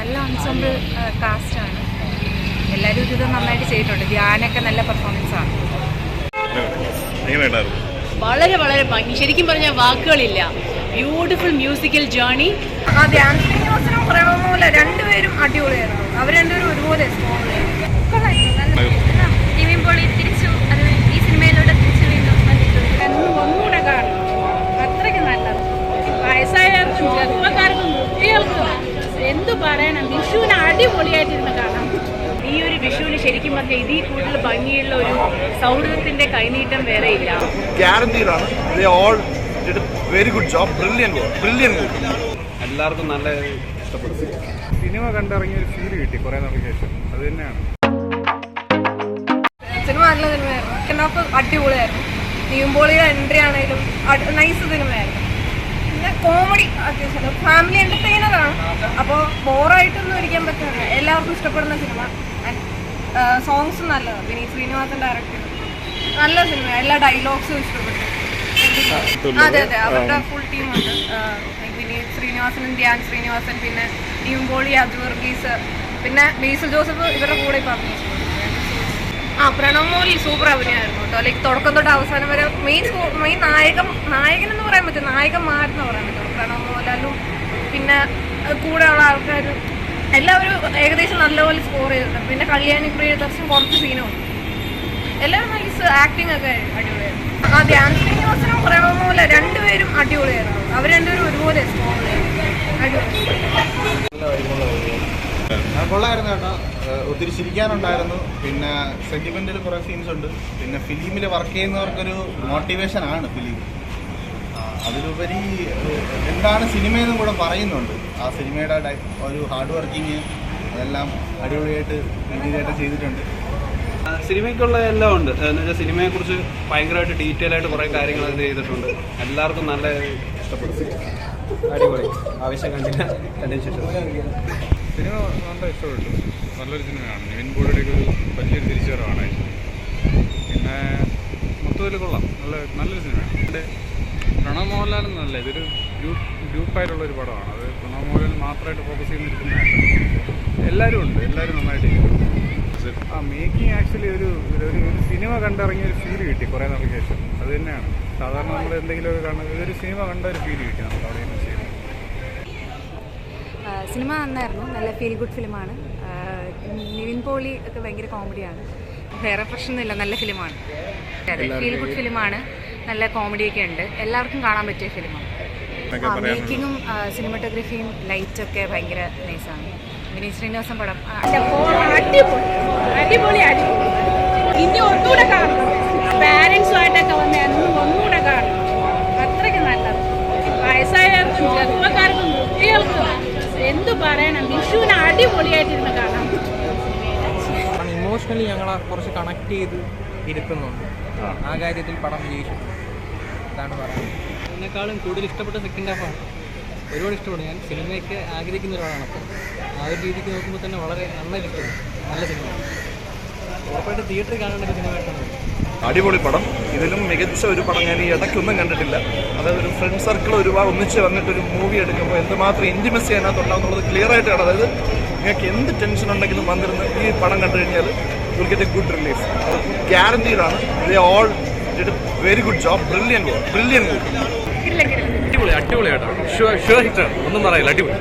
നല്ല എൻസെമ്പിൾ കാസ്റ്റാണ്. എല്ലാവരും ഇത് നന്നായിട്ട് ചെയ്തിട്ടുണ്ട്. ധ്യാനൊക്കെ നല്ല പെർഫോമൻസ് ആണ്. വളരെ വളരെ ഭംഗി. ശരിക്കും പറഞ്ഞാൽ വാക്കുകളില്ല. Beautiful musical journey. ധ്യാൻ ശ്രീനിവാസനും പ്രണവുമൂല രണ്ടുപേരും അടിപൊളിയായിരുന്നു. അവർ രണ്ടുപേരും ഒരുപോലെ ഈ സിനിമയിലൂടെ തിരിച്ചു വീണ്ടും ഒന്നുകൂടെ കാണും. അത്രയ്ക്ക് നല്ലത്. വയസ്സായവർക്കും ചെറുപ്പക്കാർക്കും കുട്ടികൾക്കും എന്തു പറയാനും വിഷുവിന് അടിപൊളിയായിട്ടിരുന്ന് കാണാം. ഈ ഒരു വിഷുവിന് ശരിക്കും പറഞ്ഞാൽ ഇതിൽ കൂടുതൽ ഭംഗിയുള്ള ഒരു സൗഹൃദത്തിന്റെ കൈനീട്ടം വേറെ ഇല്ല. Very good job. ബ്രില്യന്റ്. എല്ലാവർക്കും നല്ല ഇഷ്ടപ്പെടും. സിനിമ കണ്ടിറങ്ങിയ ഒരു ഫീൽ കിട്ടി കുറേ നാൾക്ക് ശേഷം. അത് തന്നെയാണ്. സിനിമ നല്ല സിനിമയായിരുന്നു. അടിപൊളിയായിരുന്നു. നീമ്പോളിയുടെ എൻട്രി ആണെങ്കിലും നൈസ് സിനിമയായിരുന്നു. പിന്നെ കോമഡി അത്യാവശ്യം ഫാമിലി എന്റർടൈനറാണ്. അപ്പോൾ ബോറായിട്ടൊന്നും ഇരിക്കാൻ പറ്റില്ല. എല്ലാവർക്കും ഇഷ്ടപ്പെടുന്ന സിനിമ. സോങ്സും നല്ലതാണ്. വിനീത് ശ്രീനിവാസൻ ഡയറക്ടർ നല്ല സിനിമ. എല്ലാ ഡയലോഗ്സും ഇഷ്ടപ്പെട്ടു. അതെ അവരുടെ ഫുൾ ടീമുണ്ട്. വിനീത് ശ്രീനിവാസനും ധ്യാൻ ശ്രീനിവാസൻ, പിന്നെ നീമ്പോളി, അജു വർഗീസ്, പിന്നെ ബേസിൽ ജോസഫ് ഇവരുടെ കൂടെ ഇപ്പം അഭിനയിച്ചിട്ടുണ്ട്. പ്രണവ് മോലി സൂപ്പർ അഭിനയമായിരുന്നു കേട്ടോ. ലൈക്ക് തുടക്കം തൊട്ട് അവസാനം വരെ മെയിൻ നായകൻ എന്ന് പറയാൻ പറ്റും, നായകന്മാരെന്ന് പറയാൻ പറ്റും. പ്രണവ് മോഹൻലാലും പിന്നെ കൂടെയുള്ള ആൾക്കാർ എല്ലാവരും ഏകദേശം നല്ലപോലെ സ്കോർ ചെയ്തിട്ടുണ്ട്. പിന്നെ കല്യാണി പ്രിയദർശൻ കുറച്ച് സീനുണ്ട്. എല്ലാവരും നൈസ് ആക്ടിങ് ഒക്കെ അടിപൊളിയായിരുന്നു. ധ്യാൻ ശ്രീനിവാസനും പ്രണവ് മോഹൻലാൽ രണ്ടുപേരും അടിപൊളിയായിരുന്നു. അവർ രണ്ടുപേരും ഒരുപോലെ സ്കോർ കൊള്ളായിരുന്നു കേട്ടോ. ഒത്തിരി ചിരിക്കാനുണ്ടായിരുന്നു. പിന്നെ സെന്റിമെന്റിൽ കുറേ സീൻസ് ഉണ്ട്. പിന്നെ ഫിലിമിൽ വർക്ക് ചെയ്യുന്നവർക്കൊരു മോട്ടിവേഷനാണ് ഫിലിം. അതിലുപരി എന്താണ് സിനിമയെന്നും കൂടെ പറയുന്നുണ്ട്. ആ സിനിമയുടെ ഒരു ഹാർഡ് വർക്കിങ് അതെല്ലാം അടിപൊളിയായിട്ട് രീതിയിലായിട്ട് ചെയ്തിട്ടുണ്ട്. സിനിമയ്ക്കുള്ള എല്ലാം ഉണ്ട്. എന്നുവെച്ചാൽ സിനിമയെക്കുറിച്ച് ഭയങ്കരമായിട്ട് ഡീറ്റെയിൽ ആയിട്ട് കുറേ കാര്യങ്ങൾ അത് ചെയ്തിട്ടുണ്ട്. എല്ലാവർക്കും നല്ല ഇഷ്ടപ്പെടും. അടിപൊളി. ആവശ്യം കണ്ടില്ല, കണ്ടതിന് ശേഷം സിനിമ നല്ല ഇഷ്ടപ്പെട്ടു. നല്ലൊരു സിനിമയാണ്. നിവിൻ പോളിയുടെയൊക്കെ ഒരു വലിയൊരു തിരിച്ചുവരവാണ്. പിന്നെ മൊത്തത്തിൽ കൊള്ളാം. നല്ലൊരു സിനിമയാണ്. പ്രണവ് മോഹൻലാൽ എന്നല്ല, ഇതൊരു ഗ്രൂപ്പായിട്ടുള്ളൊരു പടമാണ്. അത് പ്രണവ് മോഹൻലാൽ മാത്രമായിട്ട് ഫോക്കസ് ചെയ്തിരിക്കുന്നതാണ്. എല്ലാവരും ഉണ്ട്. എല്ലാവരും നന്നായിട്ട് ചെയ്യും. മേക്കിംഗ് ആക്ച്വലി ഒരു സിനിമ കണ്ടിറങ്ങിയ ഒരു ഫീൽ കിട്ടി കുറേ നാൾക്ക് ശേഷം. അത് തന്നെയാണ്. സാധാരണ നമ്മൾ എന്തെങ്കിലുമൊക്കെ കാണുന്നത് ഇതൊരു സിനിമ കണ്ട ഒരു ഫീൽ കിട്ടി നമുക്ക് അവിടെ നിന്ന് ചെയ്യുന്നത്. സിനിമ നന്നായിരുന്നു. നല്ല ഫീൽ ഗുഡ് ഫിലിമാണ്. നിവിൻ പോളി ഒക്കെ ഭയങ്കര കോമഡിയാണ്. വേറെ പ്രശ്നമൊന്നുമില്ല. നല്ല ഫിലിമാണ്. അതെ, ഫീൽ ഗുഡ് ഫിലിമാണ്. നല്ല കോമഡിയൊക്കെ ഉണ്ട്. എല്ലാവർക്കും കാണാൻ പറ്റിയ ഫിലിമാണ്. മേക്കിങ്ങും സിനിമാറ്റോഗ്രഫിയും ലൈറ്റൊക്കെ ഭയങ്കര നൈസാണ്. വിനീത് ശ്രീനിവാസൻ പടം അടിപൊളിയാണ്. ഇനി ഒന്നുകൂടെ കാണണം. പാരൻസുമായിട്ടൊക്കെ വന്ന് ഒന്നുകൂടെ കാണണം. അത്രയ്ക്ക് നല്ലത്. വയസ്സായവർക്കും ചെറുപ്പക്കാർക്കും കുട്ടികൾക്കും എന്തു പറയാനും വിഷുവിന് അടിപൊളിയായിട്ടിരുന്ന് കാണാം. ഇമോഷണലി ഞങ്ങളെ കുറച്ച് കണക്ട് ചെയ്ത് ഇരുത്തുന്നുണ്ട്. ആ കാര്യത്തിൽ പടം വിജയിച്ചിട്ടുണ്ട്. അതാണ് പറയുന്നത്. എന്നെക്കാളും കൂടുതൽ ഇഷ്ടപ്പെട്ട സെക്കൻഡ് ഹാഫാണ്. ഒരുപാട് ഇഷ്ടപ്പെടും. ഞാൻ സിനിമയൊക്കെ ആഗ്രഹിക്കുന്ന ഒരാളാണ്. അപ്പോൾ ആ ഒരു രീതിക്ക് നോക്കുമ്പോൾ തന്നെ വളരെ നന്നായിട്ട് ഇഷ്ടപ്പെടും. നല്ല സിനിമയാണ്. ഉറപ്പായിട്ട് തിയേറ്ററിൽ കാണേണ്ട ഒരു സിനിമയായിട്ടാണ്. അടിപൊളി പടം. ഇതിലും മികച്ച ഒരു പടം ഞാൻ ഈ ഇടയ്ക്കൊന്നും കണ്ടിട്ടില്ല. അതായത് ഒരു ഫ്രണ്ട് സർക്കിൾ ഒന്നിച്ച് വന്നിട്ടൊരു മൂവി എടുക്കുമ്പോൾ എന്തുമാത്രം ഇൻറ്റിമസി അതിനകത്തുണ്ടാവും എന്നുള്ളത് ക്ലിയർ ആയിട്ട് കാണാം. അതായത് നിങ്ങൾക്ക് എന്ത് ടെൻഷൻ ഉണ്ടെങ്കിലും വന്നിരുന്ന് ഈ പടം കണ്ടു കഴിഞ്ഞാൽ will get a good relief. ഗ്യാരണ്ടീഡാണ്. They all did a very good job. Brilliant. അടിപൊളിയായിട്ടാണ്. Sure hit. ഒന്നും പറയില്ല. അടിപൊളി.